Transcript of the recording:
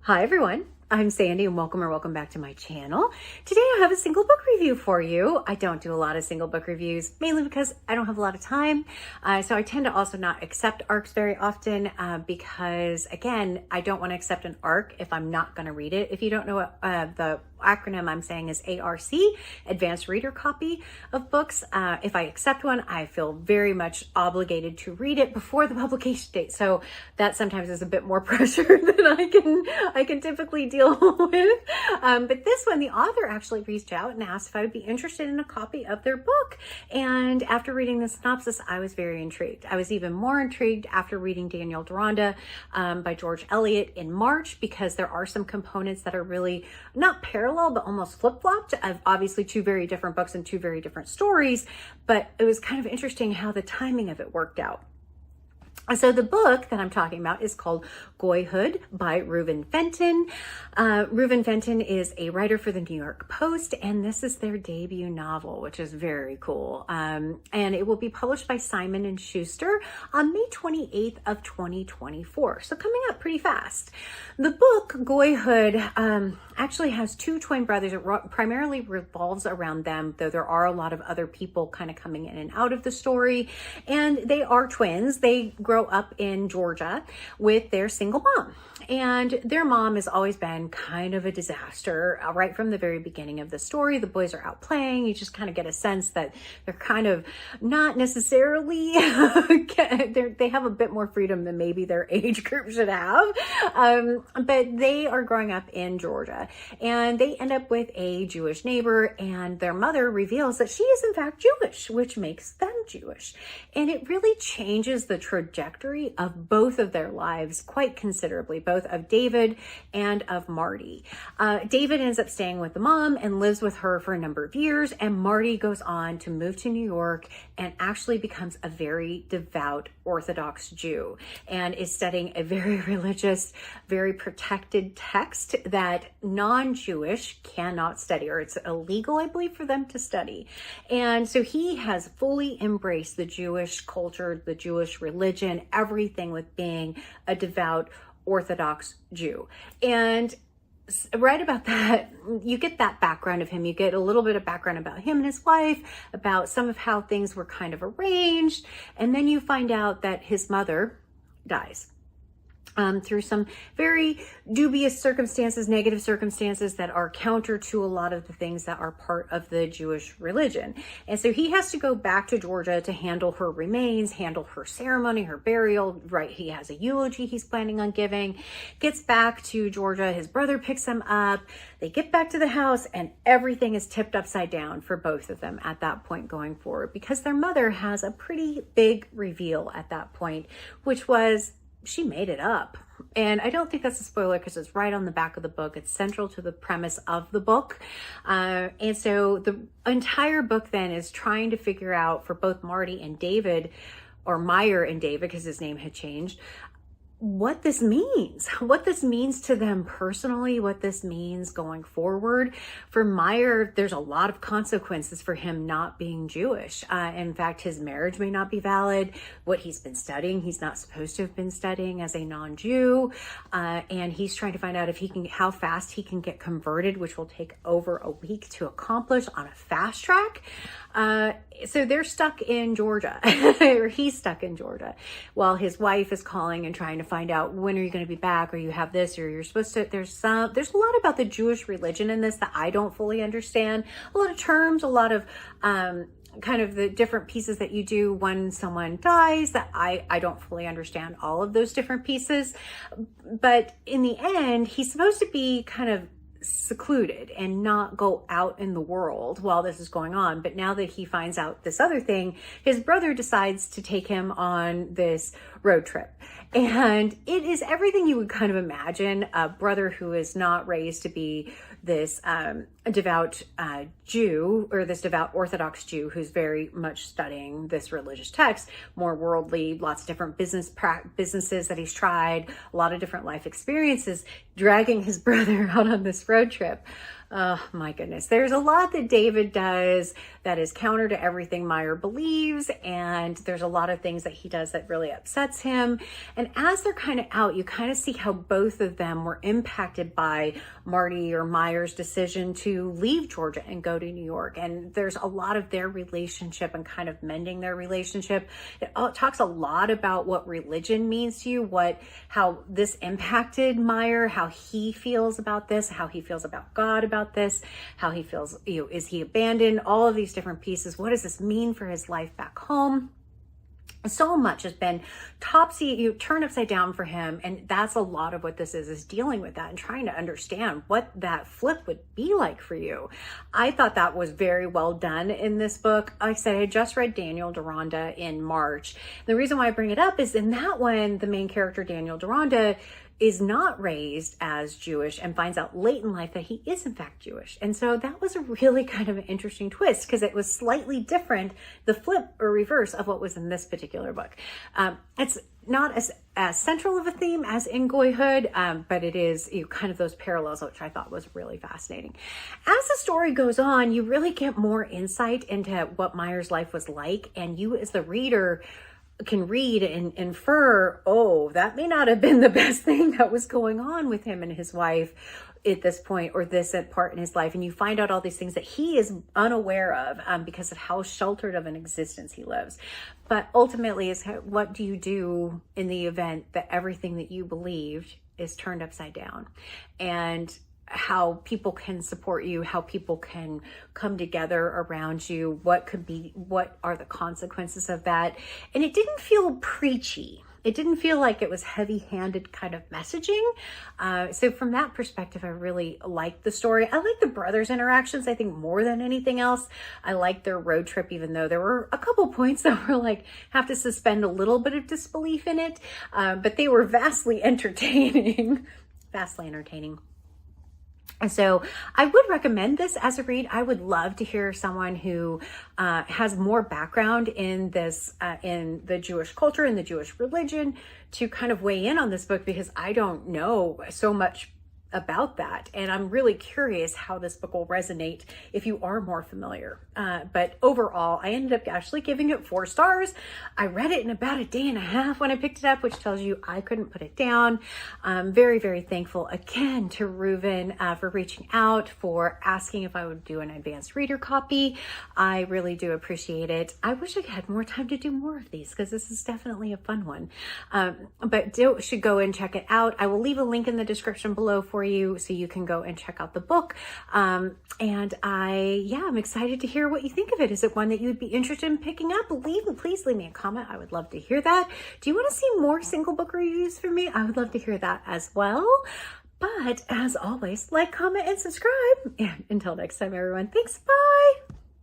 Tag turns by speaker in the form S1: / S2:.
S1: Hi everyone, I'm Sandy and welcome back to my channel. Today I have a single book review for you. I don't do a lot of single book reviews, mainly because I don't have a lot of time. So I tend to also not accept ARCs very often because, again, I don't want to accept an ARC if I'm not going to read it. If you don't know what the acronym I'm saying is ARC, Advanced Reader Copy of books. If I accept one, I feel very much obligated to read it before the publication date. So that sometimes is a bit more pressure than I can typically deal with. But this one, the author actually reached out and asked if I would be interested in a copy of their book. And after reading the synopsis, I was very intrigued. I was even more intrigued after reading Daniel Deronda by George Eliot in March, because there are some components that are really not parallel, but almost flip-flopped of obviously two very different books and two very different stories. But it was kind of interesting how the timing of it worked out. So the book that I'm talking about is called Goyhood by Reuven Fenton. Reuven Fenton is a writer for the New York Post, and this is their debut novel, which is very cool. And it will be published by Simon & Schuster on May 28th of 2024. So coming up pretty fast. The book, Goyhood, actually has two twin brothers. It primarily revolves around them, though there are a lot of other people kind of coming in and out of the story. And they are twins. They grow up in Georgia with their single mom. And their mom has always been kind of a disaster right from the very beginning of the story. The boys are out playing. You just kind of get a sense that they're kind of not necessarily, they have a bit more freedom than maybe their age group should have. But they are growing up in Georgia and they end up with a Jewish neighbor, and their mother reveals that she is in fact Jewish, which makes them Jewish. And it really changes the trajectory of both of their lives quite considerably, both of David and of Marty. David ends up staying with the mom and lives with her for a number of years, and Marty goes on to move to New York and actually becomes a very devout Orthodox Jew and is studying a very religious, very protected text that non-Jewish cannot study, or it's illegal, I believe, for them to study. And so he has fully embraced the Jewish culture, the Jewish religion, everything with being a devout Orthodox Jew. And right about that, you get that background of him. You get a little bit of background about him and his wife, about some of how things were kind of arranged. And then you find out that his mother dies. Through some very dubious circumstances, negative circumstances that are counter to a lot of the things that are part of the Jewish religion. And so he has to go back to Georgia to handle her remains, handle her ceremony, her burial, right? He has a eulogy he's planning on giving, gets back to Georgia. His brother picks him up. They get back to the house and everything is tipped upside down for both of them at that point going forward, because their mother has a pretty big reveal at that point, which was she made it up. And I don't think that's a spoiler because it's right on the back of the book. It's central to the premise of the book. And so the entire book then is trying to figure out for both Marty and David, or Meyer and David, because his name had changed, what this means to them personally, what this means going forward. For Meyer, there's a lot of consequences for him not being Jewish. In fact, his marriage may not be valid. What he's been studying, he's not supposed to have been studying as a non-Jew. And he's trying to find out if how fast he can get converted, which will take over a week to accomplish on a fast track. So they're stuck in Georgia, or he's stuck in Georgia, while his wife is calling and trying to find out, when are you going to be back, or you have this, or you're supposed to. There's a lot about the Jewish religion in this that I don't fully understand. A lot of terms, a lot of kind of the different pieces that you do when someone dies that I don't fully understand all of those different pieces. But in the end, he's supposed to be kind of secluded and not go out in the world while this is going on. But now that he finds out this other thing, his brother decides to take him on this road trip. And it is everything you would kind of imagine a brother who is not raised to be this devout Jew, or this devout Orthodox Jew who's very much studying this religious text, more worldly, lots of different businesses that he's tried, a lot of different life experiences, dragging his brother out on this road trip. Oh my goodness. There's a lot that David does that is counter to everything Meyer believes. And there's a lot of things that he does that really upsets him. And as they're kind of out, you kind of see how both of them were impacted by Marty or Meyer's decision to leave Georgia and go to New York. And there's a lot of their relationship and kind of mending their relationship. It talks a lot about what religion means to you, how this impacted Meyer, how he feels about this, how he feels about God about this, how he feels, is he abandoned, all of these different pieces. What does this mean for his life back home? So much has been turned upside down for him. And that's a lot of what this is dealing with that and trying to understand what that flip would be like for you. I thought that was very well done in this book. Like I said, I had just read Daniel Deronda in March. The reason why I bring it up is in that one, the main character, Daniel Deronda, is not raised as Jewish and finds out late in life that he is in fact Jewish. And so that was a really kind of an interesting twist because it was slightly different, the flip or reverse of what was in this particular book. It's not as central of a theme as in Goyhood, but it is kind of those parallels, which I thought was really fascinating. As the story goes on, you really get more insight into what Meyer's life was like, and you as the reader can read and infer, oh, that may not have been the best thing that was going on with him and his wife at this point, or this part in his life. And you find out all these things that he is unaware of because of how sheltered of an existence he lives. But ultimately, is what do you do in the event that everything that you believed is turned upside down? And how people can support you, how people can come together around you, what are the consequences of that. And it didn't feel preachy. It didn't feel like it was heavy-handed kind of messaging. So from that perspective, I really liked the story. I like the brothers' interactions, I think, more than anything else. I liked their road trip, even though there were a couple points that were like, have to suspend a little bit of disbelief in it. But they were vastly entertaining. And so I would recommend this as a read. I would love to hear someone who has more background in this, in the Jewish culture and the Jewish religion, to kind of weigh in on this book, because I don't know so much about that. And I'm really curious how this book will resonate if you are more familiar. But overall, I ended up actually giving it 4 stars. I read it in about a day and a half when I picked it up, which tells you I couldn't put it down. I'm very, very thankful again to Reuven for reaching out, for asking if I would do an advanced reader copy. I really do appreciate it. I wish I had more time to do more of these, because this is definitely a fun one. But you should go and check it out. I will leave a link in the description below for you so you can go and check out the book. And I'm excited to hear what you think of it. Is it one that you would be interested in picking up? Please leave me a comment. I would love to hear that. Do you want to see more single book reviews from me? I would love to hear that as well. But as always, like, comment, and subscribe. And until next time, everyone, thanks. Bye.